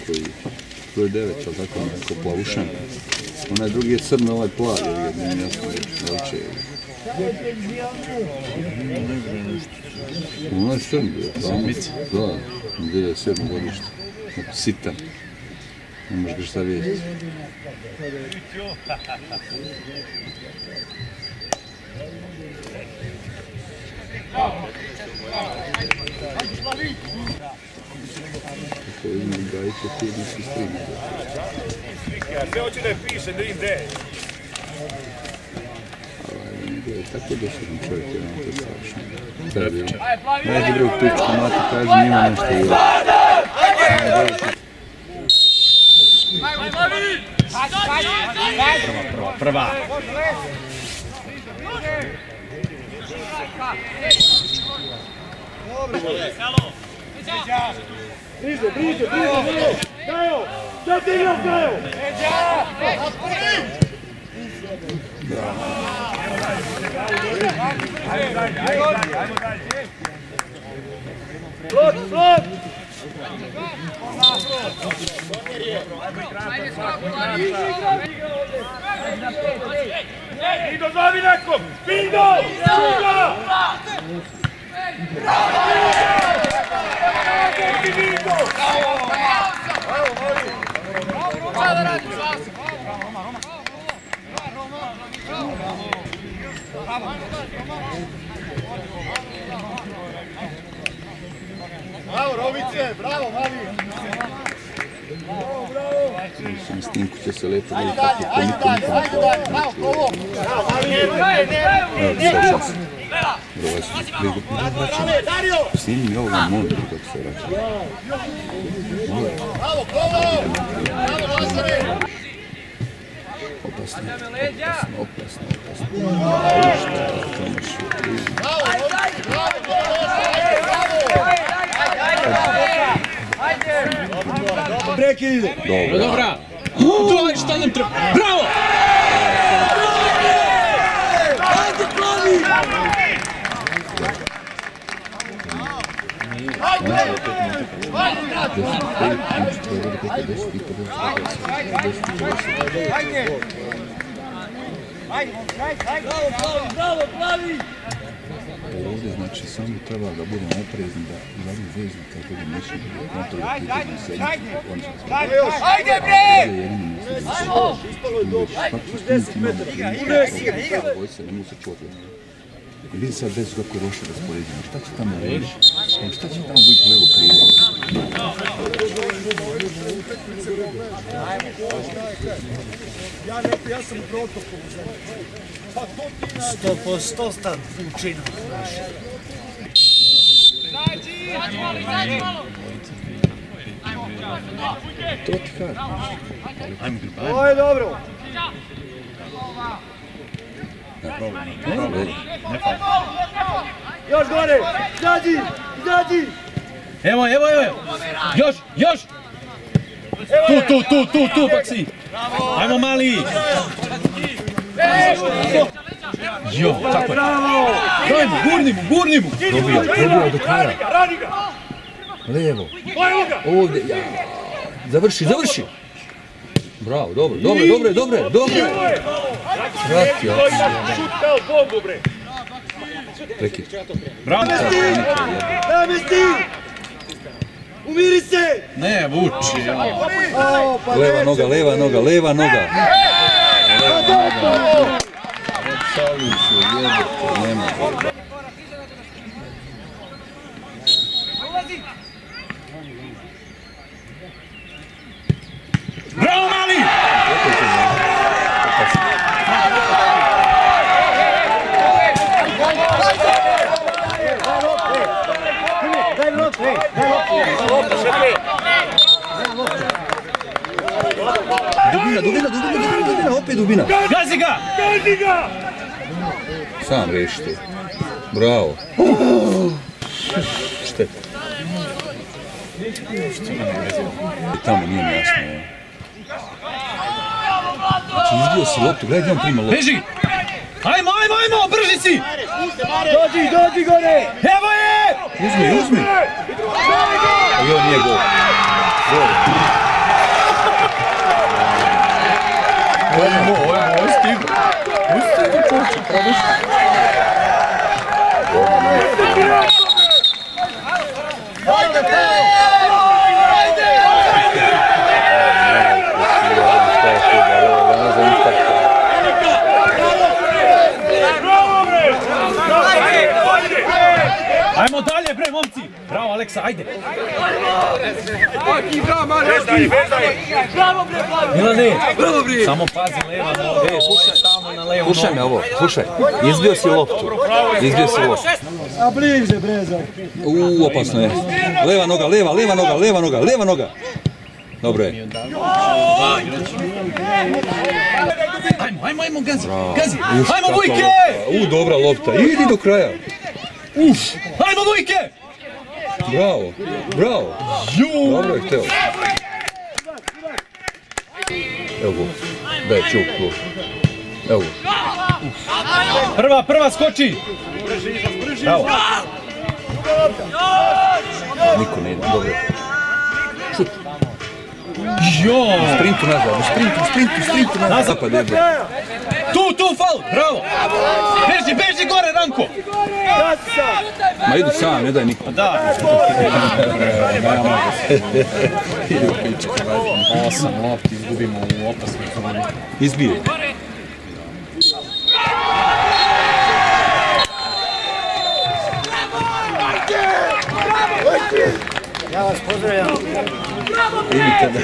koji broj 9, ali tako neko plavušan. Onaj drugi je crno, ovaj plavi, jer nije jasno da li će. Ono je crn bio, da, 2007. godište, sitan. Ne možeš ga šta vidjeti. Kako imam gajke, tu nisi strinu. Sve hoće da je piše, da im de. Tako dosadno čovjek je nam to strašno. Najde drug pičku mati, kaže njima nešto je. Prva. Bliže, Gajo! Šta ti igraš, Gajo? Slot! Vido, zove nekom! Vido! Bravo, Rovice, bravo, mali! Na snimku će se lepo vidjeti kako Ajde dalje, bravo, kovo! Bravo, mali! Evo, snimim ovo na montu kako se vraća. Bravo, kovo! Bravo, Lazare! Opasno. Breki ide! Dobra! To je šta nam treba! Bravo! Ajde, Klavi! Bravo, Klavi! Ovdje znači samo treba da budemo oprezni da glavni veznik kako da neće napraviti pitanje sedmicu. Ajde, bre! Ispalo je dobro. Ne mogu se čuti. I vidi sad bez kako je loše raspoređeno. Šta će tamo reći? Šta će tamo biti levo krivo? Ja sam u protokolu. 100% stan učinu. To ti kaže. Ovo je dobro. Još gore! Izađi! Evo! Još! Tu, Paksi! Ajmo, mali! Jo, tako je! Dajmo, gurni mu! Probio do kraja. Levo. Ovdje, ja. Završi! Bravo, dobro! Vratio. Šut kao bombu, bre! Prekid. Bravo! Namesti! Umiri se! Ne, vuči! Leva noga! Šalim se, jebate, nema. Bravo, mali! Dubina, opet dubina. Gazi ga! Sam rešite. Bravo. Šteta. Tamo nije mi jasno. Znači izbio si loptu, gledaj gdje on prima loptu. Beži! Ajmo, brži si! Dođi gore! Evo je! Uzmi. Ali ovo nije gol. boksa, ajde. Veždaj. Milane, samo pazi leva noga. Slušaj, Stalno na levu slušaj me nogu. ovo, slušaj. Izbio si loptu. A bliže, Brezak. Opasno je. Leva noga, leva noga. Dobro je. Ajmo, gazi. Ajmo, Vujke! Dobra lopta. Idi do kraja. Ajmo, Vujke! Bravo. Dobro je hteo. Evo go. Daj čuk tu. Evo go. Prva, skoči! Bravo. Niko ne ide. Dobro. Šut. Jo! Sprintu nazad. Sprintu nazad. Zapad je. Tu, faul, bravo! Beži gore, Ranko! Ma idu sam, ne daj niko. Da. 8 lopti izgubimo u opasnoj zoni. Izbije. Ja vas pozdravljam. Idite da.